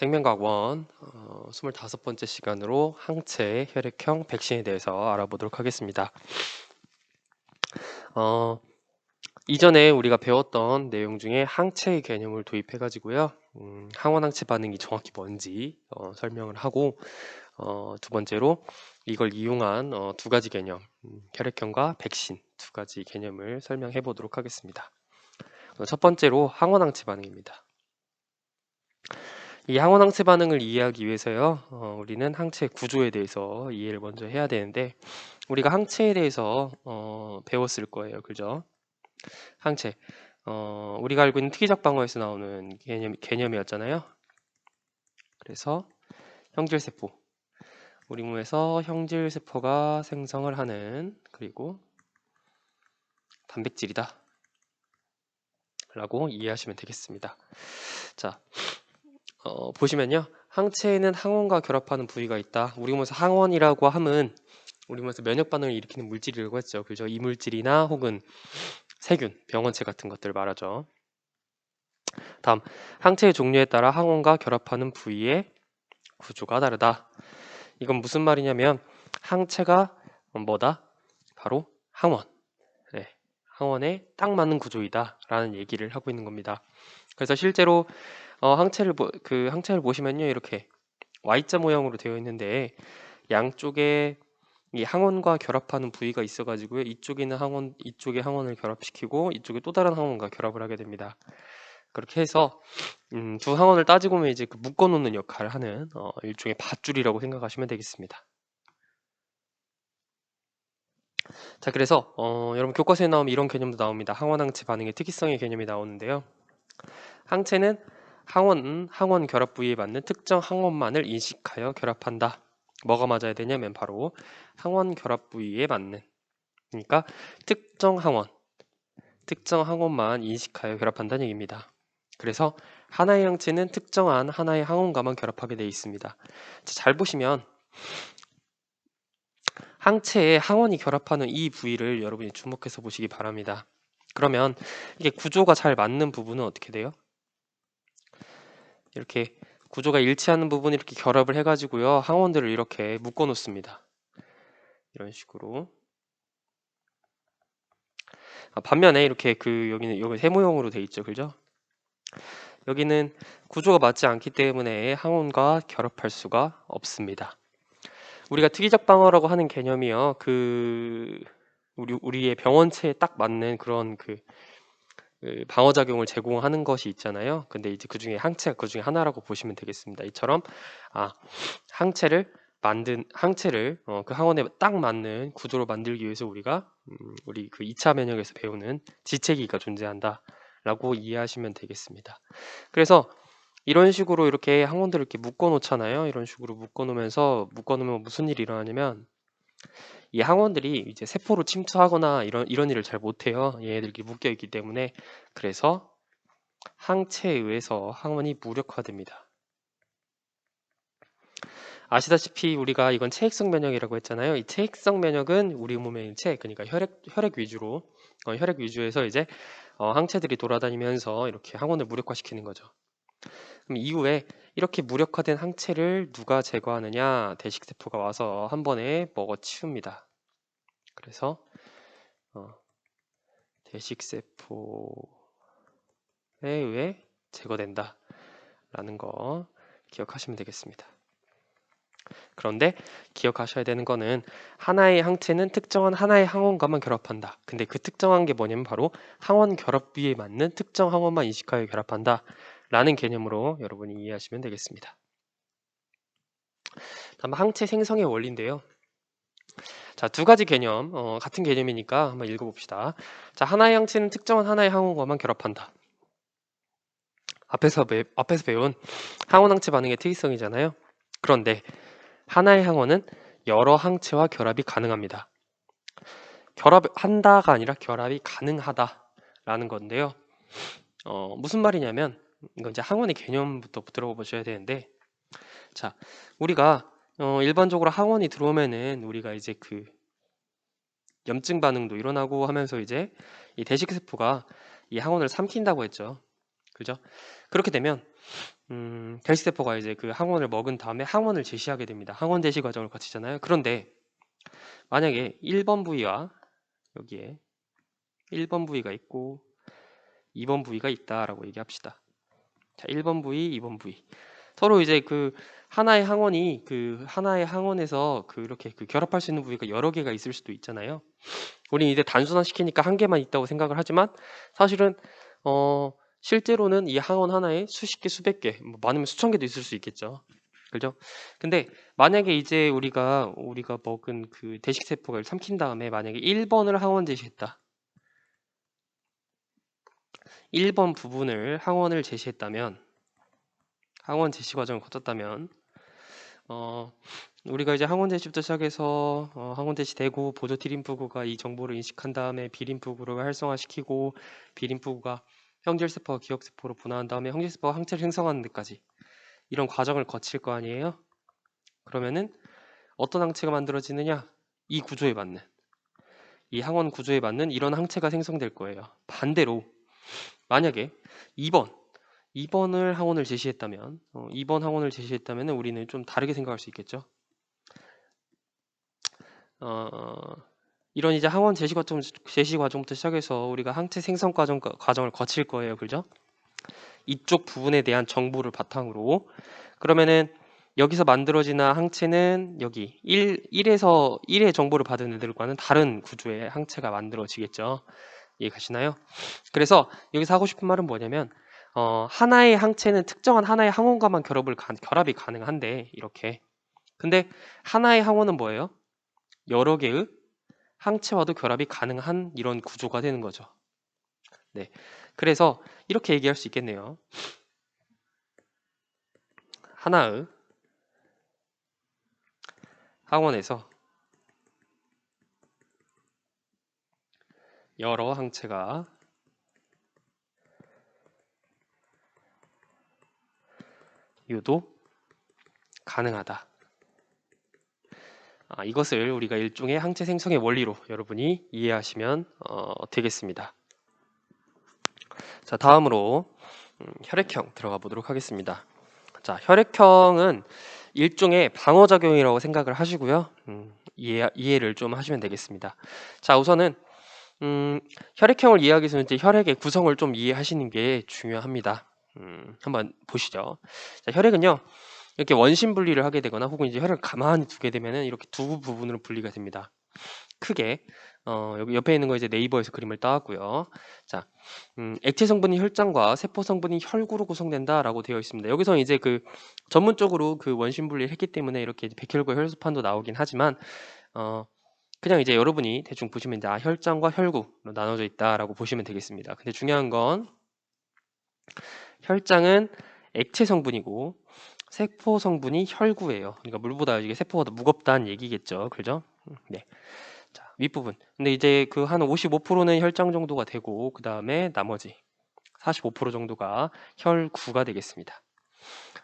생명과학 25번째 시간으로 항체 혈액형 백신에 대해서 알아보도록 하겠습니다. 이전에 우리가 배웠던 내용 중에 항체의 개념을 도입해 가지고요. 항원항체 반응이 정확히 뭔지 설명을 하고, 두 번째로 이걸 이용한 두 가지 개념, 혈액형과 백신 두 가지 개념을 설명해 보도록 하겠습니다. 첫 번째로 항원항체 반응입니다. 이 항원항체 반응을 이해하기 위해서요, 우리는 항체 구조에 대해서 이해를 먼저 해야 되는데, 우리가 항체에 대해서 배웠을 거예요, 그죠? 항체, 우리가 알고 있는 특이적 방어에서 나오는 개념이었잖아요. 그래서 형질세포, 우리 몸에서 형질세포가 생성을 하는, 그리고 단백질이다 라고 이해하시면 되겠습니다. 자, 보시면요, 항체에는 항원과 결합하는 부위가 있다. 우리 몸에서 항원이라고 함은 우리 몸에서 면역 반응을 일으키는 물질이라고 했죠. 그죠? 이물질이나 혹은 세균, 병원체 같은 것들을 말하죠. 다음, 항체의 종류에 따라 항원과 결합하는 부위의 구조가 다르다. 이건 무슨 말이냐면 항체가 뭐다? 바로 항원. 네, 항원에 딱 맞는 구조이다 라는 얘기를 하고 있는 겁니다. 그래서 실제로 항체를 보시면요, 이렇게 Y자 모양으로 되어 있는데 양쪽에 이 항원과 결합하는 부위가 있어가지고요, 이쪽에 있는 항원, 이쪽에 항원을 결합시키고 이쪽에 또 다른 항원과 결합을 하게 됩니다. 그렇게 해서 두 항원을 따지고 보면 이제 그 묶어놓는 역할을 하는 일종의 밧줄이라고 생각하시면 되겠습니다. 자, 그래서 여러분 교과서에 나오면 이런 개념도 나옵니다. 항원항체 반응의 특이성의 개념이 나오는데요. 항체는 항원 결합 부위에 맞는 특정 항원만을 인식하여 결합한다. 뭐가 맞아야 되냐면 바로 항원 결합 부위에 맞는, 그러니까 특정 항원만 인식하여 결합한다는 얘기입니다. 그래서 하나의 항체는 특정한 하나의 항원과만 결합하게 되어 있습니다. 잘 보시면 항체에 항원이 결합하는 이 부위를 여러분이 주목해서 보시기 바랍니다. 그러면 이게 구조가 잘 맞는 부분은 어떻게 돼요? 이렇게 구조가 일치하는 부분 이렇게 결합을 해가지고요, 항원들을 이렇게 묶어 놓습니다. 이런 식으로. 반면에 이렇게 여기 세모형으로 돼 있죠, 그죠? 여기는 구조가 맞지 않기 때문에 항원과 결합할 수가 없습니다. 우리가 특이적 방어라고 하는 개념이요, 우리의 병원체에 딱 맞는 그런 그 방어 작용을 제공하는 것이 있잖아요. 근데 이제 그중에 항체가 그 중에 하나라고 보시면 되겠습니다. 이처럼 항체를 그 항원에 딱 맞는 구조로 만들기 위해서 우리 그 2차 면역에서 배우는 지체기가 존재한다라고 이해하시면 되겠습니다. 그래서 이런 식으로 이렇게 항원들을 이렇게 묶어 놓잖아요. 이런 식으로 묶어 놓으면 무슨 일이 일어나냐면 이 항원들이 이제 세포로 침투하거나 이런 일을 잘 못해요. 얘네들이 묶여 있기 때문에. 그래서 항체에 의해서 항원이 무력화됩니다. 아시다시피 우리가 이건 체액성 면역이라고 했잖아요. 이 체액성 면역은 우리 몸의 인체, 그러니까 혈액 위주에서 이제 항체들이 돌아다니면서 이렇게 항원을 무력화시키는 거죠. 그럼 이후에 이렇게 무력화된 항체를 누가 제거하느냐? 대식세포가 와서 한 번에 먹어치웁니다. 그래서 대식세포에 의해 제거된다 라는 거 기억하시면 되겠습니다. 그런데 기억하셔야 되는 거는 하나의 항체는 특정한 하나의 항원과만 결합한다. 근데 그 특정한 게 뭐냐면 바로 항원 결합 부위에 맞는 특정 항원만 인식하여 결합한다 라는 개념으로 여러분이 이해하시면 되겠습니다. 다음 항체 생성의 원리인데요. 자, 두 가지 개념, 같은 개념이니까 한번 읽어봅시다. 자, 하나의 항체는 특정한 하나의 항원과만 결합한다. 앞에서 배운 항원항체 반응의 특이성이잖아요. 그런데 하나의 항원은 여러 항체와 결합이 가능합니다. 결합한다가 아니라 결합이 가능하다라는 건데요. 무슨 말이냐면 이건 이제 항원의 개념부터 들어보셔야 되는데, 자, 우리가 일반적으로 항원이 들어오면은 우리가 이제 그 염증 반응도 일어나고 하면서 이제 이 대식세포가 이 항원을 삼킨다고 했죠. 그죠? 그렇게 되면 대식세포가 이제 그 항원을 먹은 다음에 항원을 제시하게 됩니다. 항원 제시 과정을 거치잖아요. 그런데 만약에 1번 부위와 여기에 1번 부위가 있고 2번 부위가 있다라고 얘기합시다. 자, 1번 부위, 2번 부위. 서로 이제 그 하나의 항원이 그 하나의 항원에서 그렇게 그 결합할 수 있는 부위가 여러 개가 있을 수도 있잖아요. 우리 이제 단순화시키니까 한 개만 있다고 생각을 하지만 사실은 실제로는 이 항원 하나에 수십 개, 수백 개, 뭐 많으면 수천 개도 있을 수 있겠죠. 그죠? 근데 만약에 이제 우리가 먹은 그 대식 세포를 삼킨 다음에 만약에 1번을 항원 제시했다. 1번 부분을 항원을 제시했다면 항원 제시 과정을 거쳤다면 우리가 이제 항원 제시부터 시작해서 항원 제시되고 보조 T림프구가 이 정보를 인식한 다음에 B림프구를 활성화시키고 B림프구가 형질세포와 기억세포로 분화한 다음에 형질세포가 항체를 생성하는 데까지 이런 과정을 거칠 거 아니에요? 그러면은 어떤 항체가 만들어지느냐? 이 구조에 맞는 이 항원 구조에 맞는 이런 항체가 생성될 거예요. 반대로 만약에 2번을 항원을 제시했다면 2번 항원을 제시했다면 우리는 좀 다르게 생각할 수 있겠죠. 이런 이제 항원 제시 과정부터 시작해서 우리가 항체 생성 과정을 거칠 거예요. 그죠? 이쪽 부분에 대한 정보를 바탕으로 그러면은 여기서 만들어지는 항체는 여기 1에서 1의 정보를 받은 애들과는 다른 구조의 항체가 만들어지겠죠. 이해 가시나요? 그래서 여기서 하고 싶은 말은 뭐냐면 하나의 항체는 특정한 하나의 항원과만 결합이 가능한데 이렇게 근데 하나의 항원은 뭐예요? 여러 개의 항체와도 결합이 가능한 이런 구조가 되는 거죠. 네, 그래서 이렇게 얘기할 수 있겠네요. 하나의 항원에서 여러 항체가 유도 가능하다. 이것을 우리가 일종의 항체 생성의 원리로 여러분이 이해하시면 되겠습니다. 자, 다음으로 혈액형 들어가 보도록 하겠습니다. 자, 혈액형은 일종의 방어작용이라고 생각을 하시고요. 이해를 좀 하시면 되겠습니다. 자, 우선은 혈액형을 이해하기 위해서는 이제 혈액의 구성을 좀 이해하시는 게 중요합니다. 한번 보시죠. 자, 혈액은요. 이렇게 원심 분리를 하게 되거나 혹은 이제 혈액을 가만히 두게 되면은 이렇게 두 부분으로 분리가 됩니다. 크게 여기 옆에 있는 거 이제 네이버에서 그림을 따왔고요. 자, 액체 성분이 혈장과 세포 성분이 혈구로 구성된다라고 되어 있습니다. 여기서 이제 그 전문적으로 그 원심 분리를 했기 때문에 이렇게 백혈구 혈소판도 나오긴 하지만 그냥 이제 여러분이 대충 보시면 이제 혈장과 혈구로 나눠져 있다라고 보시면 되겠습니다. 근데 중요한 건 혈장은 액체 성분이고 세포 성분이 혈구예요. 그러니까 물보다 이게 세포가 더 무겁다는 얘기겠죠. 그죠? 네. 자, 윗부분. 근데 이제 그 한 55%는 혈장 정도가 되고 그 다음에 나머지 45% 정도가 혈구가 되겠습니다.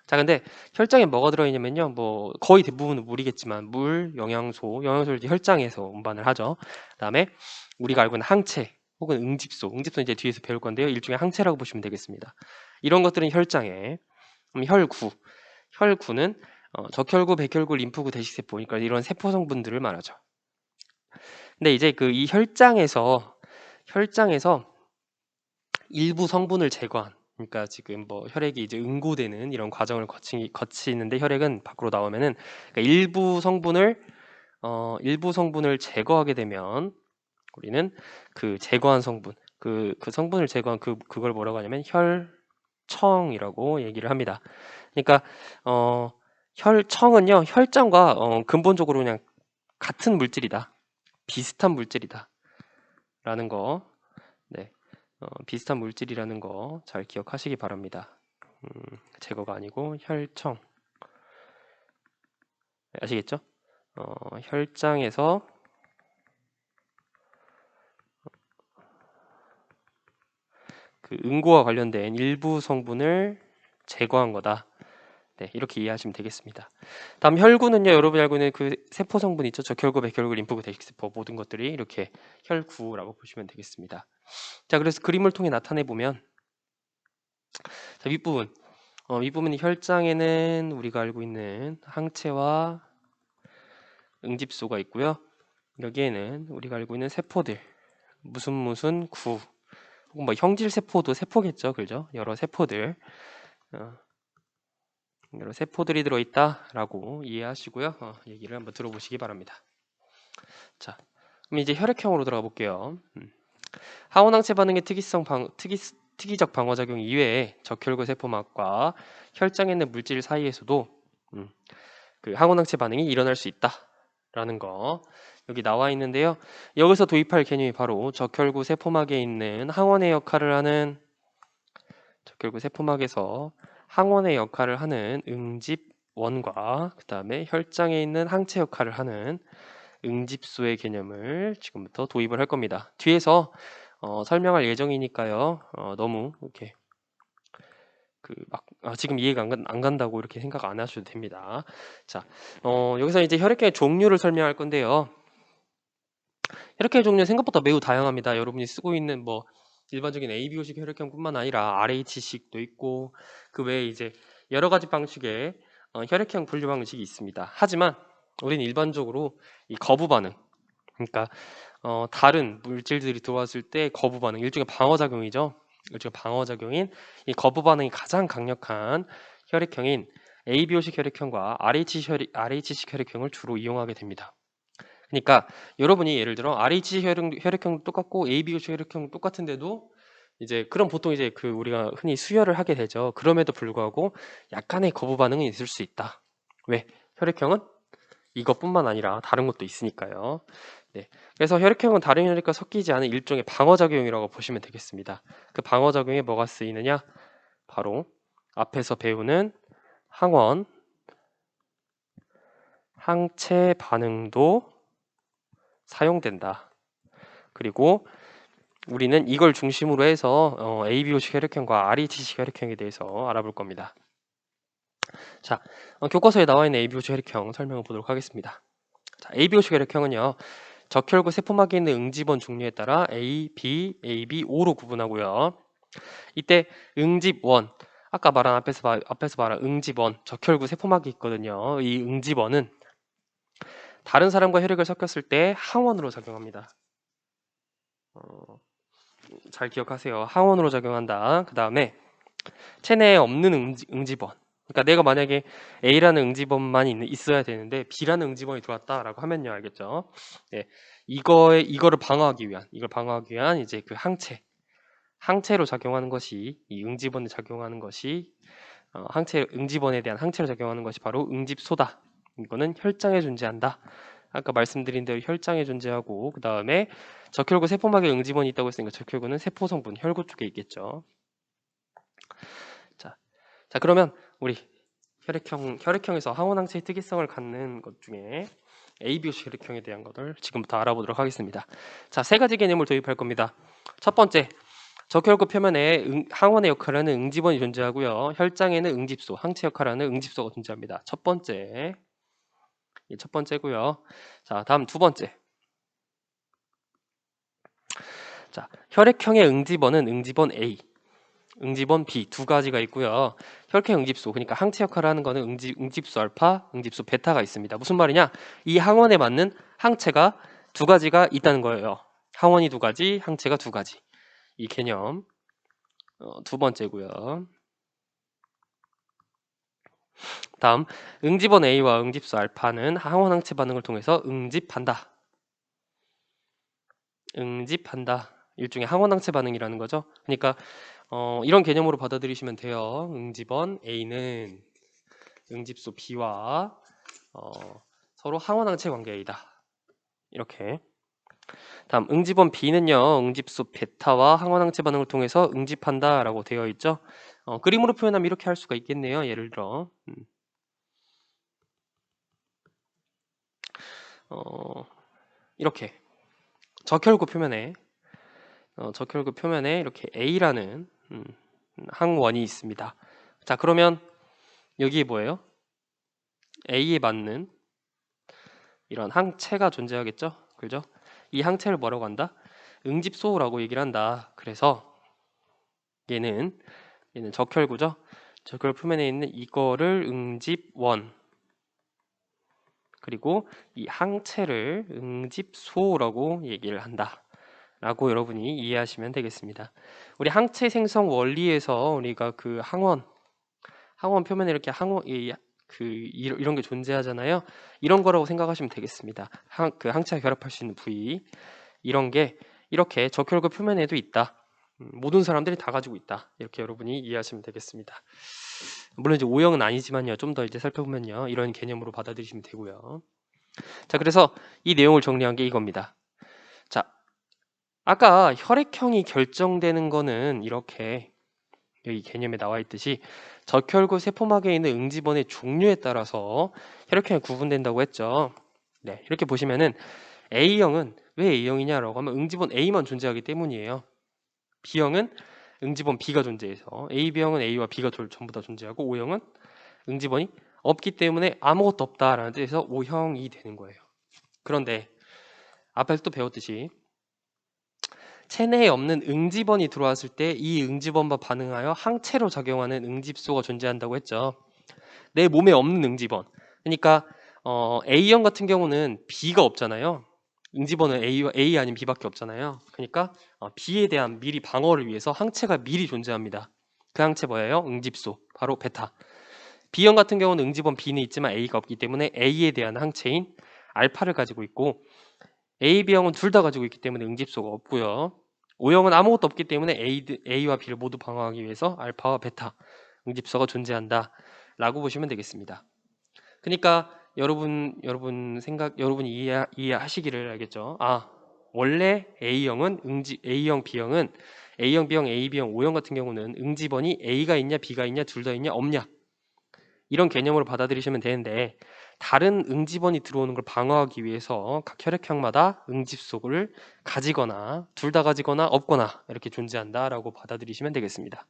자, 근데 혈장에 뭐가 들어있냐면요, 뭐 거의 대부분은 물이겠지만 물, 영양소를 이제 혈장에서 운반을 하죠. 그다음에 우리가 알고 있는 항체 혹은 응집소는 이제 뒤에서 배울 건데요, 일종의 항체라고 보시면 되겠습니다. 이런 것들은 혈장에 혈구는 적혈구, 백혈구, 림프구, 대식세포, 그러니까 이런 세포 성분들을 말하죠. 근데 이제 그 이 혈장에서 일부 성분을 제거한 그러니까 지금 뭐 혈액이 이제 응고되는 이런 과정을 거치는데 혈액은 밖으로 나오면은 그러니까 일부 성분을 제거하게 되면 우리는 그 제거한 성분 그 성분을 제거한 그걸 뭐라고 하냐면 혈청이라고 얘기를 합니다. 그러니까 혈청은요 혈장과 근본적으로 그냥 같은 물질이다. 비슷한 물질이다. 라는 거, 네, 비슷한 물질이라는 거 잘 기억하시기 바랍니다. 제거가 아니고 혈청. 아시겠죠? 혈장에서 그 응고와 관련된 일부 성분을 제거한 거다. 네, 이렇게 이해하시면 되겠습니다. 다음 혈구는요, 여러분이 알고 있는 그 세포 성분 있죠? 적혈구, 백혈구, 림프구, 대식세포 모든 것들이 이렇게 혈구라고 보시면 되겠습니다. 자, 그래서 그림을 통해 나타내 보면 자, 윗부분 윗부분이 혈장에는 우리가 알고 있는 항체와 응집소가 있고요. 여기에는 우리가 알고 있는 세포들, 무슨 구, 혹은 뭐 형질 세포도 세포겠죠, 그죠? 어, 여러 세포들이 들어있다라고 이해하시고요. 얘기를 한번 들어보시기 바랍니다. 자, 그럼 이제 혈액형으로 들어가 볼게요. 항원항체 반응의 특이적 방어작용 이외에 적혈구 세포막과 혈장에 있는 물질 사이에서도 그 항원항체 반응이 일어날 수 있다라는 거 여기 나와 있는데요. 여기서 도입할 개념이 바로 적혈구 세포막에 있는 항원의 역할을 하는 적혈구 세포막에서 항원의 역할을 하는 응집원과 그 다음에 혈장에 있는 항체 역할을 하는 응집소의 개념을 지금부터 도입을 할 겁니다. 뒤에서 설명할 예정이니까요. 너무 이렇게 지금 이해가 안 간다고 이렇게 생각 안 하셔도 됩니다. 자, 여기서 이제 혈액형의 종류를 설명할 건데요. 혈액형의 종류는 생각보다 매우 다양합니다. 여러분이 쓰고 있는 뭐 일반적인 ABO식 혈액형뿐만 아니라 RH식도 있고 그 외에 이제 여러 가지 방식의 혈액형 분류 방식이 있습니다. 하지만 우리는 일반적으로 이 거부 반응, 그러니까 다른 물질들이 들어왔을 때 거부 반응, 일종의 방어작용이죠. 일종의 방어작용인 이 거부 반응이 가장 강력한 혈액형인 ABO식 혈액형과 RH식 혈액형을 주로 이용하게 됩니다. 그러니까 여러분이 예를 들어 RH 혈액형도 똑같고 ABO식 혈액형 똑같은데도 이제 그럼 보통 이제 그 우리가 흔히 수혈을 하게 되죠. 그럼에도 불구하고 약간의 거부 반응은 있을 수 있다. 왜? 혈액형은 이것뿐만 아니라 다른 것도 있으니까요. 네. 그래서 혈액형은 다른 혈액과 섞이지 않은 일종의 방어작용이라고 보시면 되겠습니다. 그 방어작용에 뭐가 쓰이느냐? 바로 앞에서 배우는 항원, 항체 반응도 사용된다. 그리고 우리는 이걸 중심으로 해서 ABO식 혈액형과 RH식 혈액형에 대해서 알아볼 겁니다. 자, 교과서에 나와 있는 ABO식 혈액형 설명을 보도록 하겠습니다. 자, ABO식 혈액형은요. 적혈구 세포막에 있는 응집원 종류에 따라 A, B, AB, O로 구분하고요. 이때 응집원, 아까 말한 앞에서 말한 응집원, 적혈구 세포막이 있거든요. 이 응집원은 다른 사람과 혈액을 섞였을 때 항원으로 작용합니다. 잘 기억하세요. 항원으로 작용한다. 그 다음에 체내에 없는 응집원. 그러니까 내가 만약에 A라는 응집원만 있어야 되는데 B라는 응집원이 들어왔다라고 하면요, 알겠죠? 네, 이거를 방어하기 위한 이제 그 항체로 작용하는 것이 이 응집원에 작용하는 것이 응집원에 대한 항체로 작용하는 것이 바로 응집소다. 이거는 혈장에 존재한다. 아까 말씀드린 대로 혈장에 존재하고 그 다음에 적혈구 세포막에 응집원이 있다고 했으니까 적혈구는 세포 성분 혈구 쪽에 있겠죠. 자 그러면 우리 혈액형에서 항원항체의 특이성을 갖는 것 중에 ABO식 혈액형에 대한 것을 지금부터 알아보도록 하겠습니다. 자, 세 가지 개념을 도입할 겁니다. 첫 번째, 적혈구 표면에 항원의 역할을 하는 응집원이 존재하고요. 혈장에는 응집소, 항체 역할을 하는 응집소가 존재합니다. 첫 번째고요. 자, 다음 두 번째. 자, 혈액형의 응집원은 응집원 A, 응집원 B 두 가지가 있고요. 혈액형 응집소, 그러니까 항체 역할을 하는 거는 응집소 알파, 응집소 베타가 있습니다. 무슨 말이냐? 이 항원에 맞는 항체가 두 가지가 있다는 거예요. 항원이 두 가지, 항체가 두 가지. 이 개념 두 번째고요. 다음, 응집원 A와 응집소 알파는 항원 항체 반응을 통해서 응집한다. 일종의 항원 항체 반응이라는 거죠. 그러니까 이런 개념으로 받아들이시면 돼요. 응집원 A는 응집소 B와 서로 항원 항체 관계이다. 이렇게. 다음, 응집원 B는요, 응집소 베타와 항원 항체 반응을 통해서 응집한다라고 되어 있죠. 그림으로 표현하면 이렇게 할 수가 있겠네요. 예를 들어, 이렇게 적혈구 표면에 이렇게 A라는 항원이 있습니다. 자, 그러면 여기에 뭐예요? A에 맞는 이런 항체가 존재하겠죠? 그죠? 이 항체를 뭐라고 한다? 응집소라고 얘기를 한다. 그래서 얘는 적혈구죠? 적혈 표면에 있는 이거를 응집원, 그리고 이 항체를 응집소라고 얘기를 한다 라고 여러분이 이해하시면 되겠습니다. 우리 항체 생성 원리에서 우리가 그 항원 표면에 이렇게 이런 게 존재하잖아요. 이런 거라고 생각하시면 되겠습니다. 그 항체가 결합할 수 있는 부위, 이런 게 이렇게 적혈구 표면에도 있다. 모든 사람들이 다 가지고 있다. 이렇게 여러분이 이해하시면 되겠습니다. 물론 이제 O형은 아니지만요. 좀 더 이제 살펴보면요. 이런 개념으로 받아들이시면 되고요. 자, 그래서 이 내용을 정리한 게 이겁니다. 자, 아까 혈액형이 결정되는 거는 이렇게 여기 개념에 나와 있듯이 적혈구 세포막에 있는 응집원의 종류에 따라서 혈액형이 구분된다고 했죠. 네, 이렇게 보시면은 A형은 왜 A형이냐라고 하면 응집원 A만 존재하기 때문이에요. B형은 응집원 B가 존재해서, AB형은 A와 B가 전부 다 존재하고, O형은 응집원이 없기 때문에 아무것도 없다라는 뜻에서 O형이 되는 거예요. 그런데 앞에서 또 배웠듯이 체내에 없는 응집원이 들어왔을 때 이 응집원과 반응하여 항체로 작용하는 응집소가 존재한다고 했죠. 내 몸에 없는 응집원. 그러니까 A형 같은 경우는 B가 없잖아요. 응집원은 A 아닌 B밖에 없잖아요. 그러니까 B에 대한 미리 방어를 위해서 항체가 미리 존재합니다. 그 항체 뭐예요? 응집소. 바로 베타. B형 같은 경우는 응집원 B는 있지만 A가 없기 때문에 A에 대한 항체인 알파를 가지고 있고, A, B형은 둘 다 가지고 있기 때문에 응집소가 없고요. O형은 아무것도 없기 때문에 A와 B를 모두 방어하기 위해서 알파와 베타 응집소가 존재한다 라고 보시면 되겠습니다. 그러니까 여러분이 이해하시기를 알겠죠. 원래 A형, B형, AB형, O형 같은 경우는 응집원이 A가 있냐 B가 있냐 둘 다 있냐 없냐, 이런 개념으로 받아들이시면 되는데, 다른 응집원이 들어오는 걸 방어하기 위해서 각 혈액형마다 응집소를 가지거나 둘 다 가지거나 없거나 이렇게 존재한다라고 받아들이시면 되겠습니다.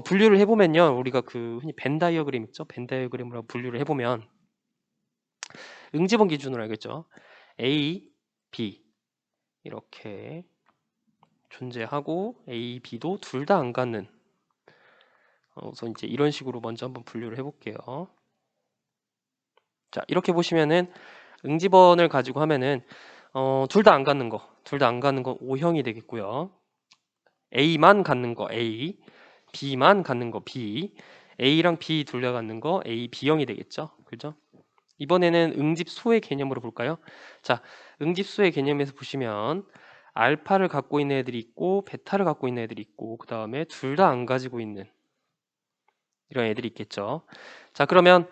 분류를 해보면요, 우리가 그 흔히 벤 다이어그램 있죠? 벤 다이어그램으로 분류를 해보면 응집원 기준으로 알겠죠? A, B 이렇게 존재하고 A, B도 둘 다 안 갖는, 우선 이제 이런 식으로 먼저 한번 분류를 해볼게요. 자, 이렇게 보시면은 응집원을 가지고 하면은 둘 다 안 갖는 거 O형이 되겠고요. A만 갖는 거 A, B만 갖는 거 B, A랑 B 둘 다 갖는 거 A, B형이 되겠죠. 그죠? 이번에는 응집소의 개념으로 볼까요? 자, 응집소의 개념에서 보시면 알파를 갖고 있는 애들이 있고 베타를 갖고 있는 애들이 있고, 그 다음에 둘 다 안 가지고 있는 이런 애들이 있겠죠. 자, 그러면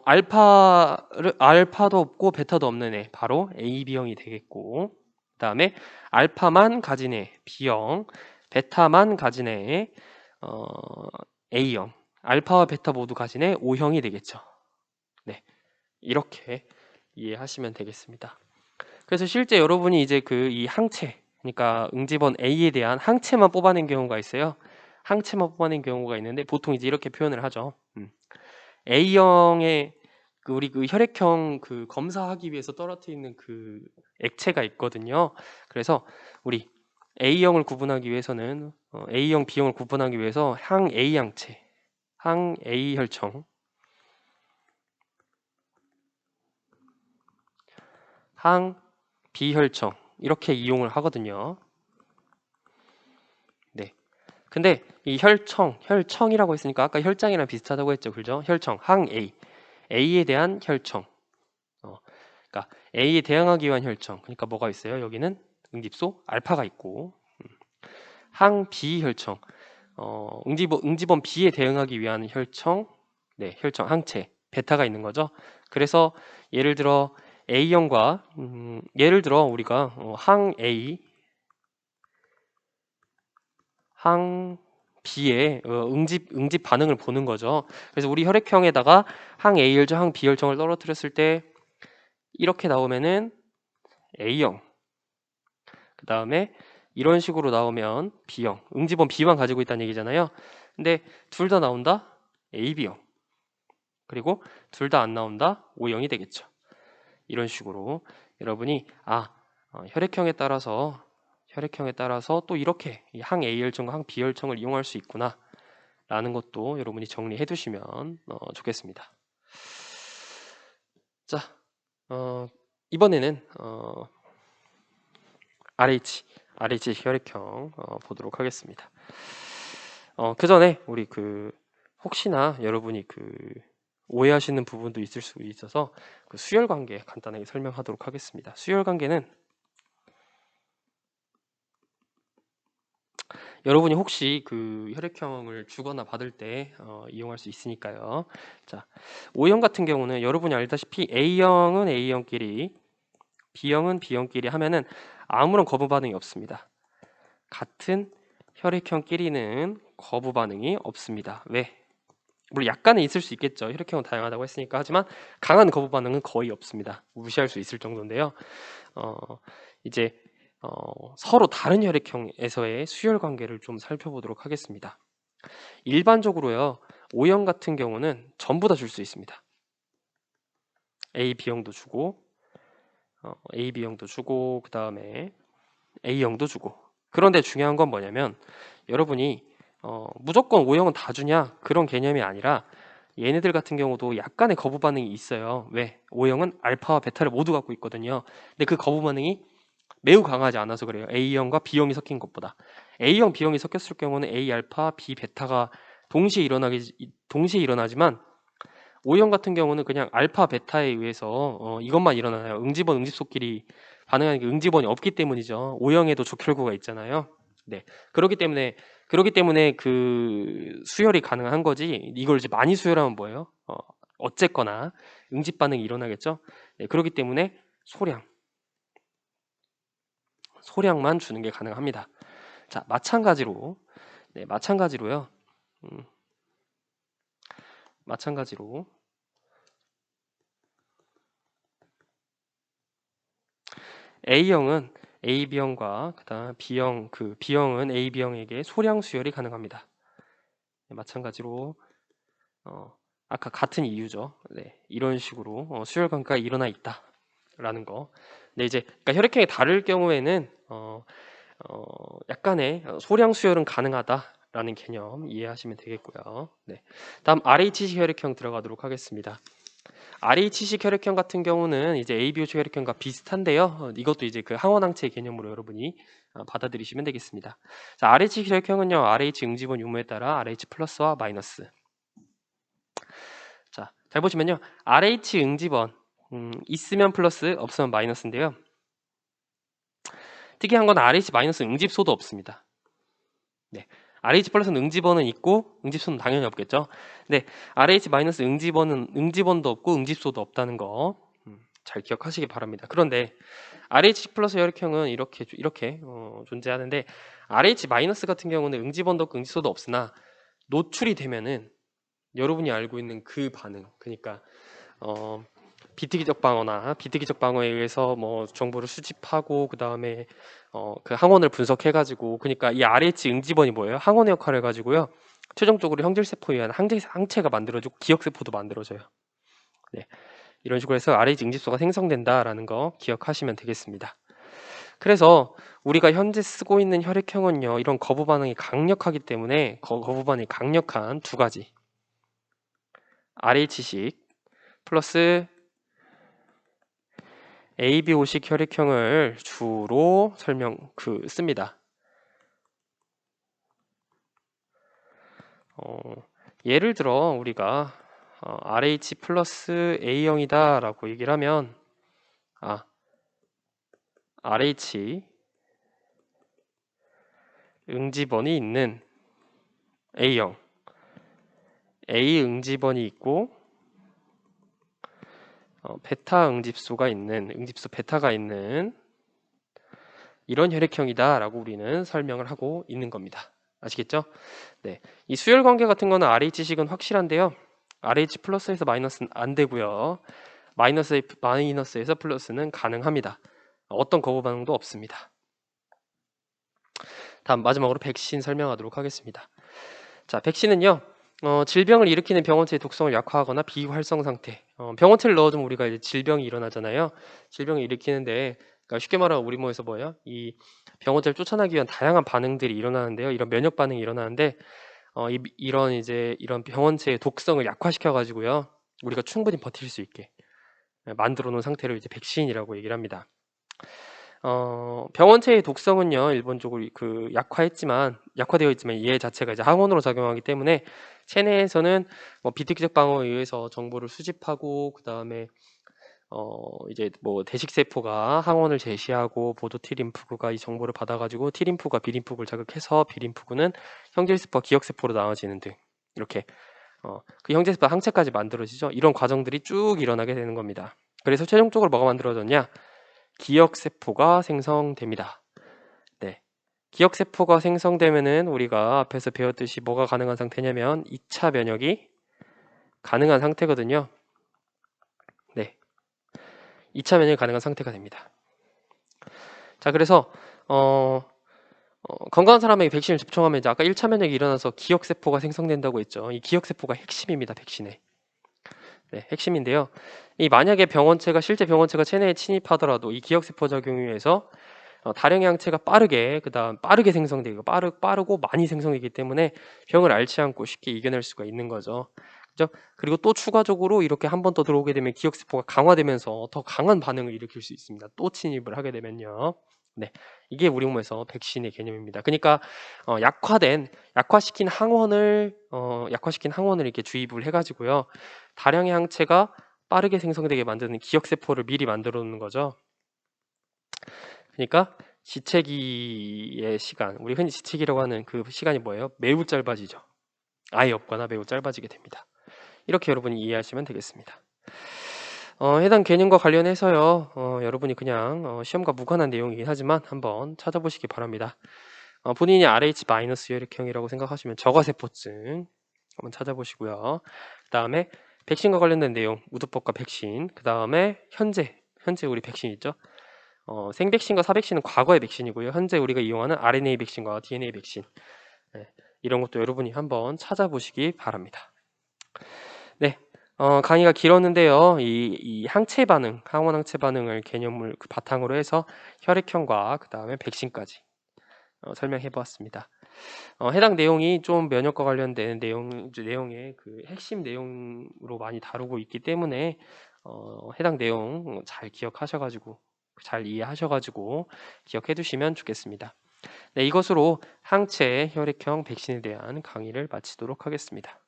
알파도 없고 베타도 없는 애, 바로 A, B형이 되겠고, 그 다음에 알파만 가진 애 B형, 베타만 가진 애 A형, 알파와 베타 모두 가진 애 O형이 되겠죠. 네, 이렇게 이해하시면 되겠습니다. 그래서 실제 여러분이 이제 이 항체, 그러니까 응집원 A에 대한 항체만 뽑아낸 경우가 있어요. 항체만 뽑아낸 경우가 있는데 보통 이제 이렇게 표현을 하죠. A형의 우리 그 혈액형 검사하기 위해서 떨어뜨리는 그 액체가 있거든요. 그래서 우리 A형을 구분하기 위해서는 A형, B형을 구분하기 위해서 항 A 항체, 항 A 혈청, 항 B 혈청 이렇게 이용을 하거든요. 네. 근데 이 혈청이라고 했으니까 아까 혈장이랑 비슷하다고 했죠, 그죠? 혈청, 항 A, A에 대한 혈청. 그러니까 A에 대항하기 위한 혈청. 그러니까 뭐가 있어요? 여기는 응집소 알파가 있고, 항 B 혈청. 응집원 B에 대응하기 위한 혈청, 네, 혈청 항체 베타가 있는 거죠. 그래서 예를 들어 A형과 예를 들어 우리가 항 A, 항 B의 응집 반응을 보는 거죠. 그래서 우리 혈액형에다가 항 A 혈청, 항 B 혈청을 떨어뜨렸을 때 이렇게 나오면은 A형. 그 다음에 이런 식으로 나오면 B형. 응집원 B만 가지고 있다는 얘기잖아요. 근데 둘 다 나온다? AB형. 그리고 둘 다 안 나온다? O형이 되겠죠. 이런 식으로 여러분이 혈액형에 따라서 또 이렇게 항 A 혈청과 항 B 혈청을 이용할 수 있구나 라는 것도 여러분이 정리해 두시면 좋겠습니다. 자, 이번에는 RH 혈액형 보도록 하겠습니다. 그 전에 우리 혹시나 여러분이 오해하시는 부분도 있을 수 있어서 수열 관계 간단하게 설명하도록 하겠습니다. 수열 관계는 여러분이 혹시 혈액형을 주거나 받을 때 이용할 수 있으니까요. 자, O형 같은 경우는 여러분이 알다시피 A형은 A형끼리, B형은 B형끼리 하면은 아무런 거부 반응이 없습니다. 같은 혈액형끼리는 거부 반응이 없습니다. 왜? 물론 약간은 있을 수 있겠죠. 혈액형은 다양하다고 했으니까. 하지만 강한 거부 반응은 거의 없습니다. 무시할 수 있을 정도인데요. 이제 서로 다른 혈액형에서의 수열 관계를 좀 살펴보도록 하겠습니다. 일반적으로요, O형 같은 경우는 전부 다 줄 수 있습니다. A, B형도 주고, A, B형도 주고, 그 다음에 A형도 주고. 그런데 중요한 건 뭐냐면 여러분이 무조건 O형은 다 주냐 그런 개념이 아니라 얘네들 같은 경우도 약간의 거부 반응이 있어요. 왜? O형은 알파와 베타를 모두 갖고 있거든요. 근데 그 거부 반응이 매우 강하지 않아서 그래요. A형과 B형이 섞인 것보다. A형, B형이 섞였을 경우는 A 알파, B 베타가 동시에 일어나지만 O형 같은 경우는 그냥 알파, 베타에 의해서 이것만 일어나요. 응집원, 응집소끼리 반응하는 게 응집원이 없기 때문이죠. O형에도 적혈구가 있잖아요. 네, 그렇기 때문에 수열이 가능한 거지. 이걸 이제 많이 수열하면 뭐예요? 어쨌거나 응집 반응이 일어나겠죠. 네, 그렇기 때문에 소량만 주는 게 가능합니다. 자, 마찬가지로요. 마찬가지로 A형은 AB형과 그다음 B형은 AB형에게 소량 수열이 가능합니다. 네, 마찬가지로 아까 같은 이유죠. 네, 이런 식으로 수열 관계가 일어나 있다라는 거. 네, 이제 그러니까 혈액형이 다를 경우에는 약간의 소량 수열은 가능하다라는 개념 이해하시면 되겠고요. 네, 다음 RHC 혈액형 들어가도록 하겠습니다. RH식 혈액형 같은 경우는 이제 ABO식 혈액형과 비슷한데요. 이것도 이제 항원항체 개념으로 여러분이 받아들이시면 되겠습니다. 자, RH 혈액형은요, RH 응집원 유무에 따라 RH 플러스와 마이너스. 자, 잘 보시면요, RH 응집원 있으면 플러스, 없으면 마이너스인데요. 특이한 건 RH 마이너스 응집소도 없습니다. 네. RH 플러스는 응집원은 있고 응집소는 당연히 없겠죠. 네, RH 마이너스 응집원도 없고 응집소도 없다는 거 잘 기억하시기 바랍니다. 그런데 RH 플러스 혈액형은 이렇게 존재하는데 RH 마이너스 같은 경우는 응집원도 없고 응집소도 없으나 노출이 되면은 여러분이 알고 있는 그 반응, 그러니까 비특이적 방어에 의해서 뭐 정보를 수집하고 그 다음에 그 항원을 분석해가지고, 그러니까 이 RH 응집원이 뭐예요? 항원의 역할을 해가지고요. 최종적으로 형질세포에 의한 항체가 만들어지고 기억세포도 만들어져요. 네, 이런 식으로 해서 RH 응집소가 생성된다라는 거 기억하시면 되겠습니다. 그래서 우리가 현재 쓰고 있는 혈액형은요, 이런 거부 반응이 강력하기 때문에 거부 반응이 강력한 두 가지, RH식 플러스 ABO식 혈액형을 주로 씁니다. 예를 들어 우리가 RH 플러스 A형이다 라고 얘기를 하면 RH 응집원이 있는 A형, A 응집원이 있고 베타 응집소가 있는, 응집소 베타가 있는 이런 혈액형이다 라고 우리는 설명을 하고 있는 겁니다. 아시겠죠? 네, 이 수열 관계 같은 거는 RH식은 확실한데요, RH 플러스에서 마이너스는 안 되고요, 마이너스에서 플러스는 가능합니다. 어떤 거부 반응도 없습니다. 다음 마지막으로 백신 설명하도록 하겠습니다. 자, 백신은요, 질병을 일으키는 병원체의 독성을 약화하거나 비활성 상태. 병원체를 넣어주면 우리가 이제 질병이 일어나잖아요. 질병을 일으키는데, 그러니까 쉽게 말하면 우리 몸에서 뭐예요? 이 병원체를 쫓아나기 위한 다양한 반응들이 일어나는데요. 이런 면역 반응이 일어나는데 이런 병원체의 독성을 약화시켜 가지고요. 우리가 충분히 버틸 수 있게 만들어 놓은 상태를 이제 백신이라고 얘기를 합니다. 병원체의 독성은요, 일본적으로 약화되어 있지만 얘 자체가 이제 항원으로 작용하기 때문에 체내에서는 비특기적 방어에 의해서 정보를 수집하고, 그 다음에 이제 뭐 대식세포가 항원을 제시하고 보도 T림프구가 이 정보를 받아가지고 T림프가 B림프구를 자극해서 B림프구는 형질세포와 기억세포로 나눠지는 등 이렇게 그 형질세포 항체까지 만들어지죠. 이런 과정들이 쭉 일어나게 되는 겁니다. 그래서 최종적으로 뭐가 만들어졌냐? 기억세포가 생성됩니다. 네. 기억세포가 생성되면은 우리가 앞에서 배웠듯이 뭐가 가능한 상태냐면 2차 면역이 가능한 상태거든요. 네. 2차 면역이 가능한 상태가 됩니다. 자, 그래서 건강한 사람에게 백신을 접종하면 이제 아까 1차 면역이 일어나서 기억세포가 생성된다고 했죠. 이 기억세포가 핵심입니다. 백신의. 네, 핵심인데요. 이 만약에 실제 병원체가 체내에 침입하더라도 이 기억세포 작용에 의해서 다량의 항체가 빠르게 생성되고 빠르고 많이 생성되기 때문에 병을 앓지 않고 쉽게 이겨낼 수가 있는 거죠. 그죠? 그리고 또 추가적으로 이렇게 한 번 더 들어오게 되면 기억세포가 강화되면서 더 강한 반응을 일으킬 수 있습니다. 또 침입을 하게 되면요. 네, 이게 우리 몸에서 백신의 개념입니다. 그러니까 약화시킨 항원을 이렇게 주입을 해가지고요, 다량의 항체가 빠르게 생성되게 만드는 기억세포를 미리 만들어 놓는 거죠. 그러니까 지체기의 시간, 우리 흔히 지체기라고 하는 그 시간이 뭐예요? 매우 짧아지죠. 아예 없거나 매우 짧아지게 됩니다. 이렇게 여러분이 이해하시면 되겠습니다. 해당 개념과 관련해서요, 여러분이 그냥 시험과 무관한 내용이긴 하지만 한번 찾아보시기 바랍니다. 본인이 RH- 혈액형이라고 생각하시면 저가세포증 한번 찾아보시고요. 그 다음에 백신과 관련된 내용, 우두법과 백신, 그 다음에 현재 우리 백신 있죠? 생백신과 사백신은 과거의 백신이고요. 현재 우리가 이용하는 RNA 백신과 DNA 백신, 네, 이런 것도 여러분이 한번 찾아보시기 바랍니다. 네, 강의가 길었는데요. 이 항체 반응, 항원 항체 반응을 개념을 바탕으로 해서 혈액형과 그 다음에 백신까지 설명해 보았습니다. 해당 내용이 좀 면역과 관련된 내용의 그 핵심 내용으로 많이 다루고 있기 때문에 해당 내용 잘 이해하셔가지고 기억해 두시면 좋겠습니다. 네, 이것으로 항체 혈액형 백신에 대한 강의를 마치도록 하겠습니다.